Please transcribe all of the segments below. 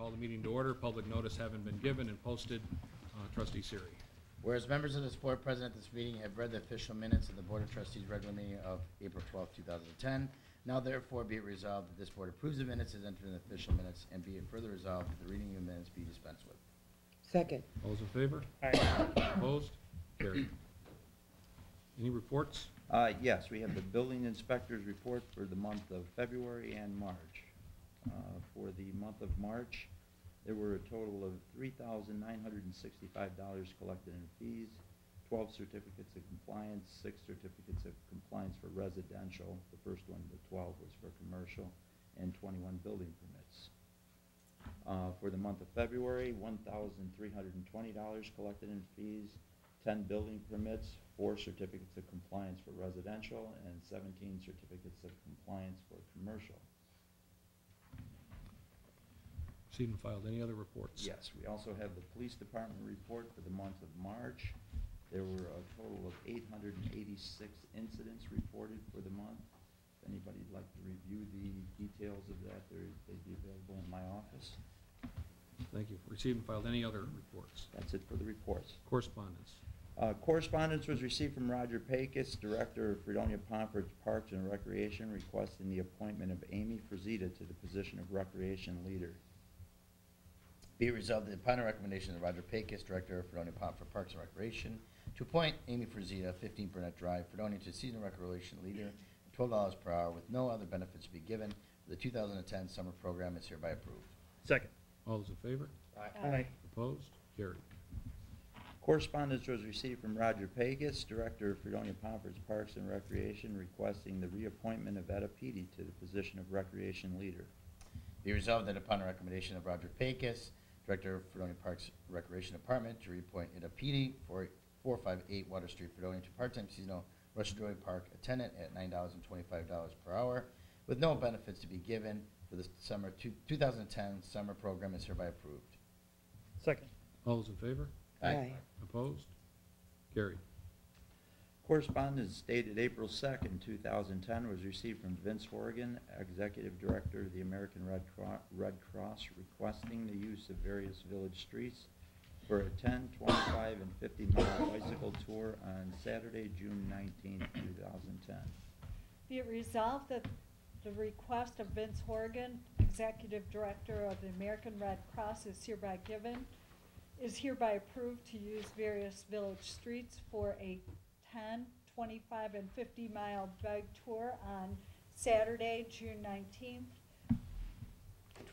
call the meeting to order. Public notice having been given and posted. Trustee Siri. Whereas members of this board present at this meeting have read the official minutes of the Board of Trustees regular meeting of April 12, 2010, now therefore be it resolved that this board approves the minutes as entered in the official minutes, and be it further resolved that the reading of the minutes be dispensed with. Second. All those in favor? Aye. Opposed? Carried. Any reports? Yes, we have the building inspector's report for the month of February and March. For the month of March, there were a total of $3,965 collected in fees, 12 certificates of compliance, 6 certificates of compliance for residential. The first one, the 12, was for commercial, and 21 building permits. For the month of February, $1,320 collected in fees, 10 building permits, 4 certificates of compliance for residential, and 17 certificates of compliance for commercial. Received and filed. Any other reports? Yes, we also have the police department report for the month of March. There were a total of 886 incidents reported for the month. If anybody'd like to review the details of that, they'd be available in my office. Thank you. Received and filed. Any other reports? That's it for the reports. Correspondence. Correspondence was received from Roger Pecos, Director of Fredonia Pomfret Parks and Recreation, requesting the appointment of Amy Frazita to the position of Recreation Leader. Be it resolved that upon the recommendation of Roger Pecos, Director of Fredonia Pomfret Parks and Recreation, to appoint Amy Frazita, 15 Burnett Drive, Fredonia, to seasonal recreation leader at $12 per hour with no other benefits to be given. The 2010 summer program is hereby approved. Second. All those in favor? Aye. Opposed? Carried. Correspondence was received from Roger Pecos, Director of Fredonia Pomfret Parks and Recreation, requesting the reappointment of Etta Peedy to the position of Recreation Leader. Be resolved that upon the recommendation of Roger Pecos, Director of Fredonia Parks and Recreation Department, to reappoint Ida Peedy for 458 Water Street, Fredonia, to part-time seasonal Russian Joy Park attendant at $9.25 per hour, with no benefits to be given for the summer 2010 summer program is hereby approved. Second. All those in favor? Aye. Opposed? Carried. Correspondence dated April 2nd, 2010 was received from Vince Horgan, Executive Director of the American Red Cross, requesting the use of various village streets for a 10, 25, and 50-mile bicycle tour on Saturday, June 19, 2010. Be it resolved that the request of Vince Horgan, Executive Director of the American Red Cross, is hereby approved to use various village streets for a 10, 25, and 50-mile bike tour on Saturday, June 19th,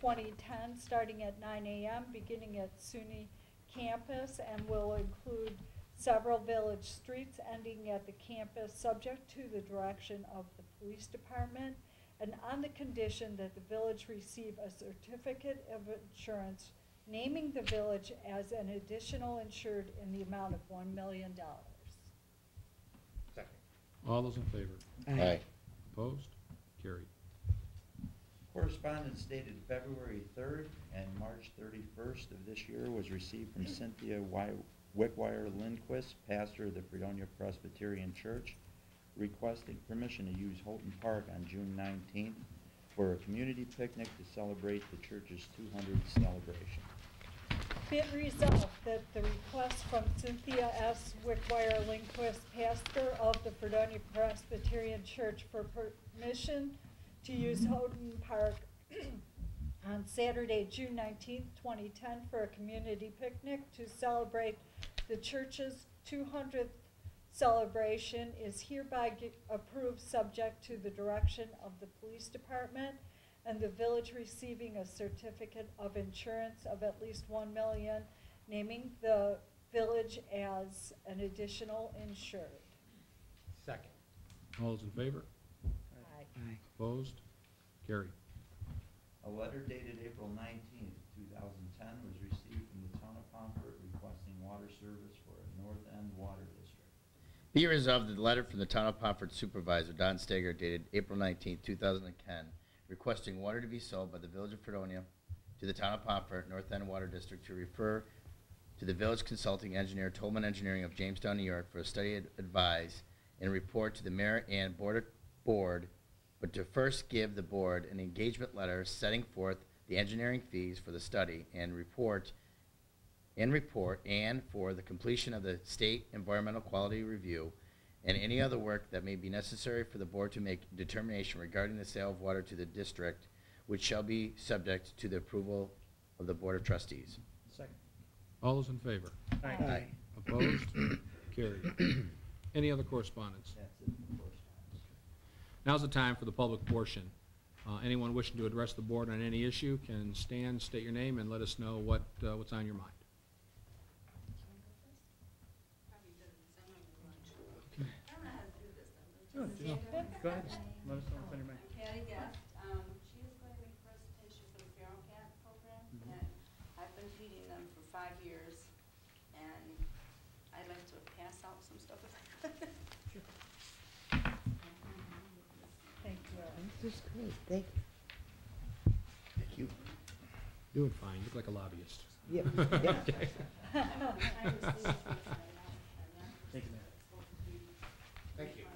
2010, starting at 9 a.m., beginning at SUNY campus, and will include several village streets ending at the campus, subject to the direction of the police department, and on the condition that the village receive a certificate of insurance naming the village as an additional insured in the amount of $1 million. Second. All those in favor? Aye. Opposed? Carried. Correspondence dated February 3rd and March 31st of this year was received from Cynthia Wickwire Lindquist, pastor of the Fredonia Presbyterian Church, requesting permission to use Houghton Park on June 19th for a community picnic to celebrate the church's 200th celebration. Be it resolved that the request from Cynthia S. Wickwire Lindquist, pastor of the Fredonia Presbyterian Church, for permission to use Houghton Park on Saturday, June 19th, 2010, for a community picnic to celebrate the church's 200th celebration is hereby approved, subject to the direction of the police department and the village receiving a certificate of insurance of at least $1 million, naming the village as an additional insured. Second. All those in favor? Aye. Aye. Opposed? Carried. A letter dated April 19th, 2010 was received from the town of Pomfret requesting water service for a North End Water District. Be it resolved that the letter from the Town of Pomfret Supervisor, Don Steger, dated April 19, 2010, requesting water to be sold by the Village of Fredonia to the Town of Pomfret, North End Water District, to refer to the Village Consulting Engineer, Tolman Engineering of Jamestown, New York, for a study advise and report to the Mayor and Board, but to first give the Board an engagement letter setting forth the engineering fees for the study and for the completion of the state environmental quality review and any other work that may be necessary for the board to make determination regarding the sale of water to the district, which shall be subject to the approval of the Board of Trustees. Second. All those in favor? Aye. Opposed? Carried. Any other correspondence? That's it for correspondence. Now's the time for the public portion. Anyone wishing to address the board on any issue can stand, state your name, and let us know what's on your mind. Go ahead, let us know what's on your mind. Patty Guest, she is going to make a presentation for the feral cat program, and I've been feeding them for 5 years, and I'd like to pass out some stuff if I could. Thank you. This is great, thank you. Thank you. Doing fine. You look like a lobbyist. Yeah, yeah. Thank you, Matt. Thank you.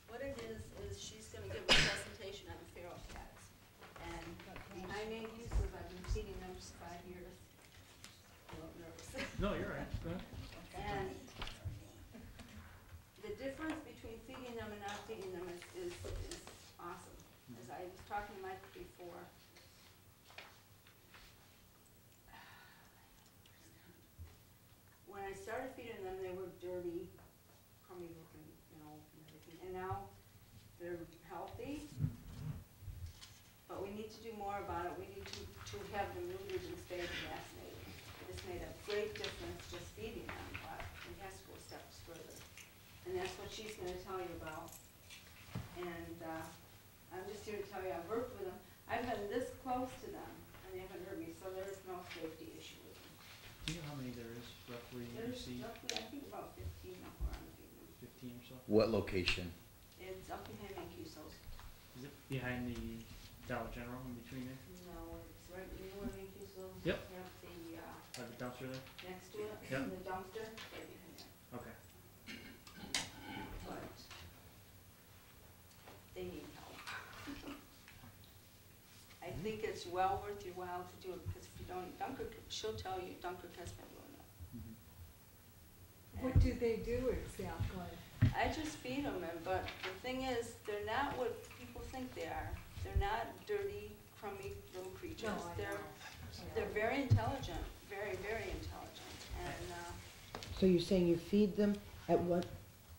What it is she's gonna give a presentation on the feral cats, and I made use of, I've been feeding them for 5 years. A little nervous. No, you're right, go ahead. And the difference between feeding them and not feeding them is awesome. As I was talking to Mike before, when I started feeding them, they were dirty, crummy looking, and everything. And now they're healthy, but we need to do more about it. We need to have them neutered and spayed and vaccinated. It has made a great difference just feeding them, but it has to go steps further. And that's what she's gonna tell you about. And, I'm just here to tell you, I've worked with them. I've been this close to them, and they haven't hurt me, so there's no safety issue with them. Do you know how many there is roughly you There's see? roughly, I think about 15 up where I'm feeding them. 15 or so? What location? It's up behind Mancuso's. Is it behind the Dollar General in between there? No, it's right, you know where Mancuso's? Yep. Yeah, By the dumpster there? next to it, Yep. the dumpster, right behind there. Okay. But they need help. I think it's well worth your while to do it, because if you don't, she'll tell you, Dunkirk has been doing it. What do they do exactly? I just feed them, but the thing is, they're not what people think they are. They're not dirty, crummy little creatures. No, I know. They're very intelligent, very, very intelligent, and, So you're saying you feed them at what,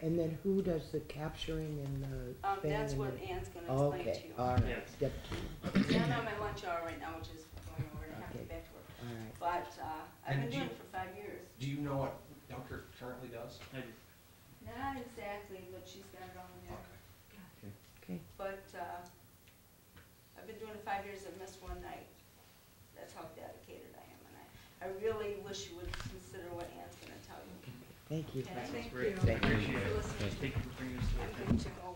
and then who does the capturing and the thing? that's and what the- Ann's gonna explain to Okay, you. all Yeah. right, step 2, Yeah, I'm on my lunch hour right now, which is going over, and I have to get back to work. all right. But, I've And been do doing you- it for 5 years. Do you know what Dunkirk currently does? I do. Not exactly, but she's got it on there. Okay, But, I've been doing it 5 years, I've missed one night. That's how dedicated I am, and I really wish you would consider what Ann's gonna tell you. thank you. Okay? That sounds Thank great. you. Thank you. Appreciate it. Listen. Thank you for bringing this to our I'm attention. going to go